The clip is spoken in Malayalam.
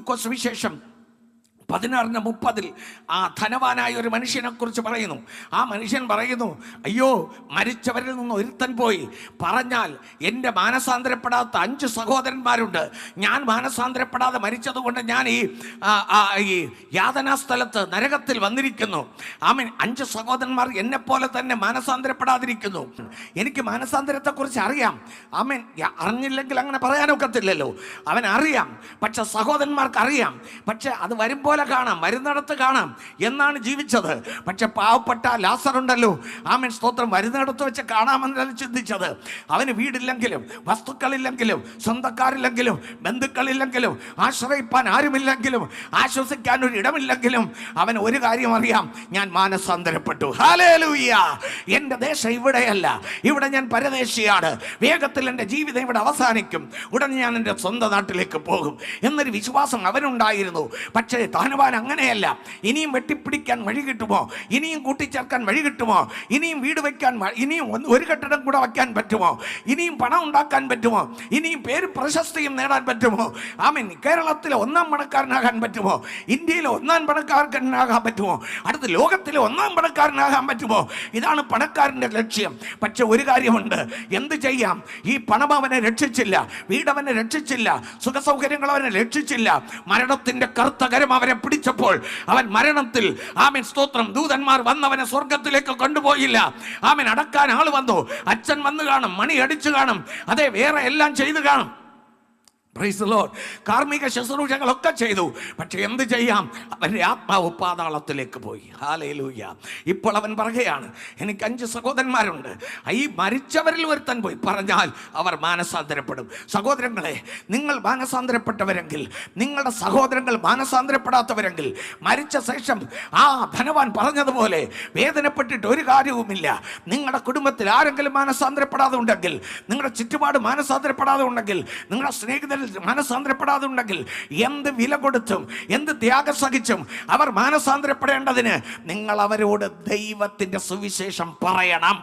ലൂക്കോസ് വിശേഷം 16:30 ആ ധനവാനായ ഒരു മനുഷ്യനെ കുറിച്ച് പറയുന്നു. ആ മനുഷ്യൻ പറയുന്നു, അയ്യോ, മരിച്ചവരിൽ നിന്ന് ഒരുത്തൻ പോയി പറഞ്ഞാൽ എൻ്റെ മാനസാന്തരപ്പെടാത്ത 5 സഹോദരന്മാരുണ്ട്. ഞാൻ മാനസാന്തരപ്പെടാതെ മരിച്ചതുകൊണ്ട് ഞാൻ ഈ യാതനാസ്ഥലത്ത് നരകത്തിൽ വന്നിരിക്കുന്നു. ആമേൻ. 5 സഹോദരന്മാർ എന്നെപ്പോലെ തന്നെ മാനസാന്തരപ്പെടാതിരിക്കുന്നു. എനിക്ക് മാനസാന്തരത്തെക്കുറിച്ച് അറിയാം. ആമേൻ. അറിഞ്ഞില്ലെങ്കിൽ അങ്ങനെ പറയാനൊക്കത്തില്ലല്ലോ. അവൻ അറിയാം, പക്ഷെ സഹോദരന്മാർക്ക് അറിയാം. പക്ഷെ അത് വരുമ്പോൾ കാണാം, വരുന്നിടത്ത് കാണാം എന്നാണ് ജീവിച്ചത്. പക്ഷെ പാവപ്പെട്ട ലാസർ ഉണ്ടല്ലോ, ആമേൻ, സ്തോത്രം, വരുന്നിടത്ത് വെച്ച് കാണാമെന്നല്ല ചിന്തിച്ചത്. അവന് വീടില്ലെങ്കിലും, വസ്തുക്കളില്ലെങ്കിലും, സ്വന്തക്കാരില്ലെങ്കിലും, ബന്ധുക്കളില്ലെങ്കിലും, ആശ്രയിപ്പാൻ ആരുമില്ലെങ്കിലും, ആശ്വസിക്കാൻ ഒരു ഇടമില്ലെങ്കിലും അവൻ ഒരു കാര്യം അറിയാം, ഞാൻ മാനസാന്തരപ്പെട്ടു. ഹല്ലേലൂയ. എൻ്റെ ദേശം ഇവിടെയല്ല, ഇവിടെ ഞാൻ പരദേശിയാണ്. വേഗത്തിൽ എൻ്റെ ജീവിതം ഇവിടെ അവസാനിക്കും. ഉടൻ ഞാൻ എൻ്റെ സ്വന്തം നാട്ടിലേക്ക് പോകും എന്നൊരു വിശ്വാസം അവനുണ്ടായിരുന്നു. പക്ഷേ ധനവാൻ അങ്ങനെയല്ല. ഇനിയും വെട്ടിപ്പിടിക്കാൻ വഴി കിട്ടുമോ? ഇനിയും കൂട്ടിച്ചേർക്കാൻ വഴി കിട്ടുമോ? ഇനിയും വീട് വയ്ക്കാൻ, ഇനിയും ഒരു കെട്ടിടം കൂടെ വയ്ക്കാൻ പറ്റുമോ? ഇനിയും പണം ഉണ്ടാക്കാൻ പറ്റുമോ? ഇനിയും പേര് പ്രശസ്തിയും നേടാൻ പറ്റുമോ? ആമീൻ. കേരളത്തിലെ 1-ാം പണക്കാരനാകാൻ പറ്റുമോ? ഇന്ത്യയിലെ 1-ാം പണക്കാരനാകാൻ പറ്റുമോ? അടുത്ത ലോകത്തിലെ 1-ാം പണക്കാരനാകാൻ പറ്റുമോ? ഇതാണ് പണക്കാരൻ്റെ ലക്ഷ്യം. പക്ഷെ ഒരു കാര്യമുണ്ട്, എന്ത് ചെയ്യാം? ഈ പണം അവനെ രക്ഷിച്ചില്ല, വീടവനെ രക്ഷിച്ചില്ല, സുഖസൗകര്യങ്ങൾ അവനെ രക്ഷിച്ചില്ല. മരണത്തിൻ്റെ കറുത്തകരം അവനെ പിടിച്ചപ്പോൾ അവൻ മരണത്തിൽ, ആമേൻ, സ്തോത്രം, ദൂതന്മാർ വന്നവനെ സ്വർഗത്തിലേക്ക് കൊണ്ടുപോയില്ല. ആമേൻ. അടക്കാൻ ആൾ വന്നു, അച്ഛൻ വന്നു കാണും, മണി അടിച്ചു കാണും, അതെ, വേറെ എല്ലാം ചെയ്തു കാണും. Praise the lord. കാർമിക ശുശ്രൂഷകളൊക്കെ ചെയ്തു. പക്ഷെ എന്ത് ചെയ്യാം? അവൻ്റെ ആത്മാവ് പാതാളത്തിലേക്ക് പോയി. ഹല്ലേലൂയ. ഇപ്പോൾ അവൻ പറയുകയാണ്, എനിക്ക് 5 സഹോദരന്മാരുണ്ട്. ഈ മരിച്ചവരിൽ ഒരുത്തൻ പോയി പറഞ്ഞാൽ അവർ മാനസാന്തരപ്പെടും. സഹോദരങ്ങളെ, നിങ്ങൾ മാനസാന്തരപ്പെട്ടവരെങ്കിൽ, നിങ്ങളുടെ സഹോദരങ്ങൾ മാനസാന്തരപ്പെടാത്തവരെങ്കിൽ, മരിച്ച ശേഷം ആ ധനവാൻ പറഞ്ഞതുപോലെ വേദനപ്പെട്ടിട്ട് ഒരു കാര്യവുമില്ല. നിങ്ങളുടെ കുടുംബത്തിൽ ആരെങ്കിലും മാനസാന്തരപ്പെടാതെ ഉണ്ടെങ്കിൽ, നിങ്ങളുടെ ചുറ്റുപാട് മാനസാന്തരപ്പെടാതെ ഉണ്ടെങ്കിൽ, നിങ്ങളുടെ സ്നേഹിതരിൽ മാനസാന്തരപ്പെടാതെ ഉണ്ടെങ്കിൽ, എന്ത് വില കൊടുത്തും എന്ത് ത്യാഗം സഹിച്ചും അവർ മാനസാന്തരപ്പെടേണ്ടതിന് നിങ്ങൾ അവരോട് ദൈവത്തിൻ്റെ സുവിശേഷം പറയണം.